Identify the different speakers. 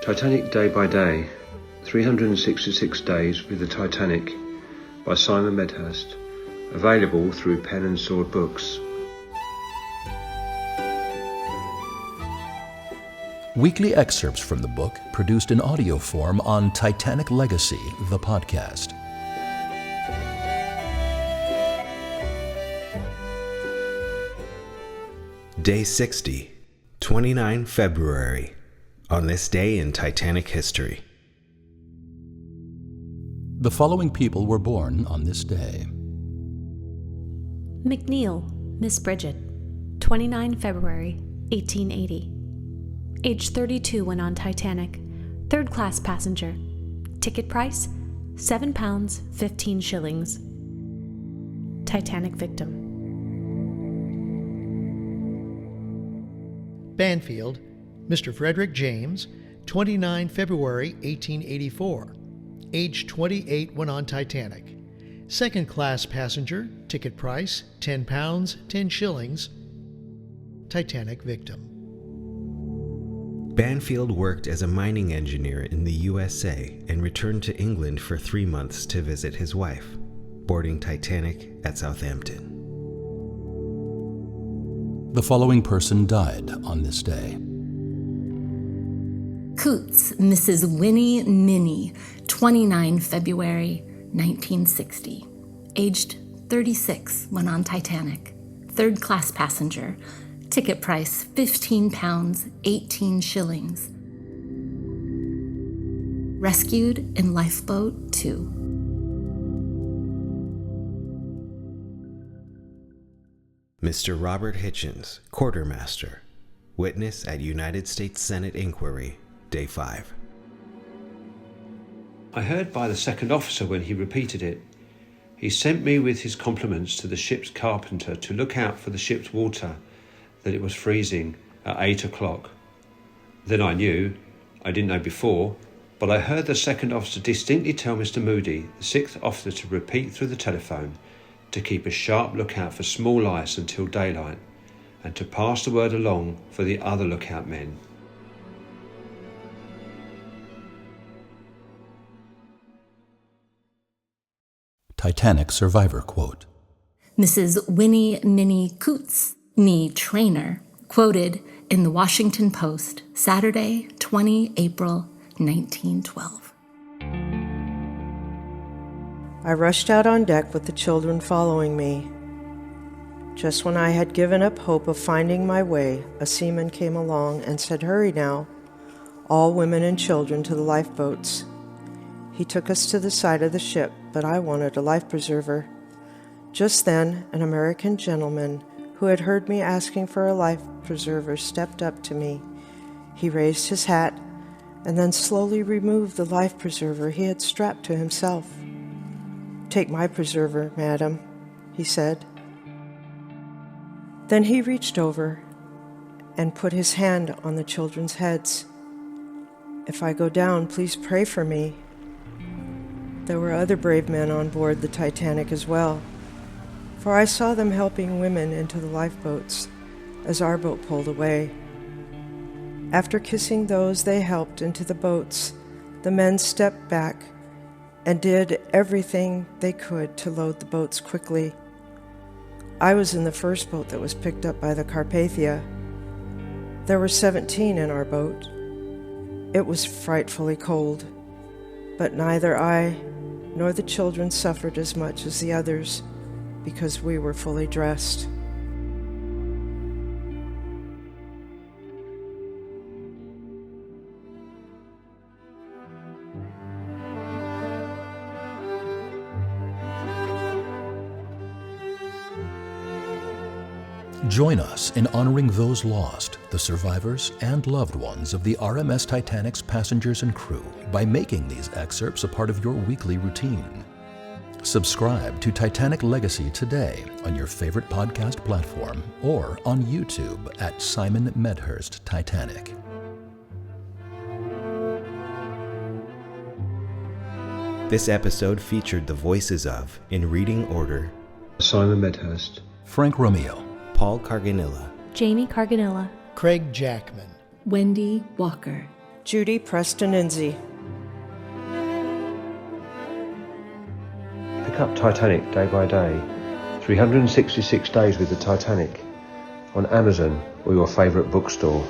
Speaker 1: Titanic Day by Day, 366 Days with the Titanic by Simon Medhurst, available through Pen and Sword Books.
Speaker 2: Weekly excerpts from the book produced in audio form on Titanic Legacy, the podcast.
Speaker 3: Day 60, 29 February. On this day in Titanic history.
Speaker 2: The following people were born on this day.
Speaker 4: McNeil, Miss Bridget, 29 February, 1880. Age 32 when on Titanic, third class passenger. Ticket price, £7, 15 shillings. Titanic victim.
Speaker 5: Banfield, Mr. Frederick James, 29 February 1884, age 28 when on Titanic. Second class passenger, ticket price £10, 10 shillings. Titanic victim.
Speaker 3: Banfield worked as a mining engineer in the USA and returned to England for 3 months to visit his wife, boarding Titanic at Southampton.
Speaker 2: The following person died on this day.
Speaker 6: Coots, Mrs. Winnie Minnie, 29 February 1960. Aged 36 when on Titanic. Third class passenger. Ticket price £15, 18 shillings. Rescued in Lifeboat 2.
Speaker 3: Mr. Robert Hitchens, quartermaster. Witness at United States Senate inquiry. Day 5.
Speaker 1: I heard by the second officer when he repeated it. He sent me with his compliments to the ship's carpenter to look out for the ship's water, that it was freezing at 8 o'clock. Then I knew, I didn't know before, but I heard the second officer distinctly tell Mr. Moody, the sixth officer, to repeat through the telephone to keep a sharp lookout for small ice until daylight, and to pass the word along for the other lookout men.
Speaker 2: Titanic survivor quote.
Speaker 6: Mrs. Winnie Minnie Coots, me trainer, quoted in the Washington Post, Saturday, 20 April 1912.
Speaker 7: I rushed out on deck with the children following me. Just when I had given up hope of finding my way, a seaman came along and said, "Hurry now, all women and children to the lifeboats." He took us to the side of the ship, but I wanted a life preserver. Just then, an American gentleman who had heard me asking for a life preserver stepped up to me. He raised his hat and then slowly removed the life preserver he had strapped to himself. "Take my preserver, madam," he said. Then he reached over and put his hand on the children's heads. "If I go down, please pray for me." There were other brave men on board the Titanic as well, for I saw them helping women into the lifeboats as our boat pulled away. After kissing those they helped into the boats, the men stepped back and did everything they could to load the boats quickly. I was in the first boat that was picked up by the Carpathia. There were 17 in our boat. It was frightfully cold, but neither I nor the children suffered as much as the others because we were fully dressed.
Speaker 2: Join us in honoring those lost, the survivors and loved ones of the RMS Titanic's passengers and crew by making these excerpts a part of your weekly routine. Subscribe to Titanic Legacy today on your favorite podcast platform or on YouTube at Simon Medhurst Titanic.
Speaker 3: This episode featured the voices of, in reading order,
Speaker 1: Simon Medhurst,
Speaker 2: Frank Romeo,
Speaker 3: Paul Carganilla,
Speaker 4: Jamie Carganilla,
Speaker 5: Craig Jackman,
Speaker 6: Wendy Walker,
Speaker 7: Judy Prestininzi.
Speaker 1: Pick up Titanic day by day. 366 days with the Titanic on Amazon or your favourite bookstore.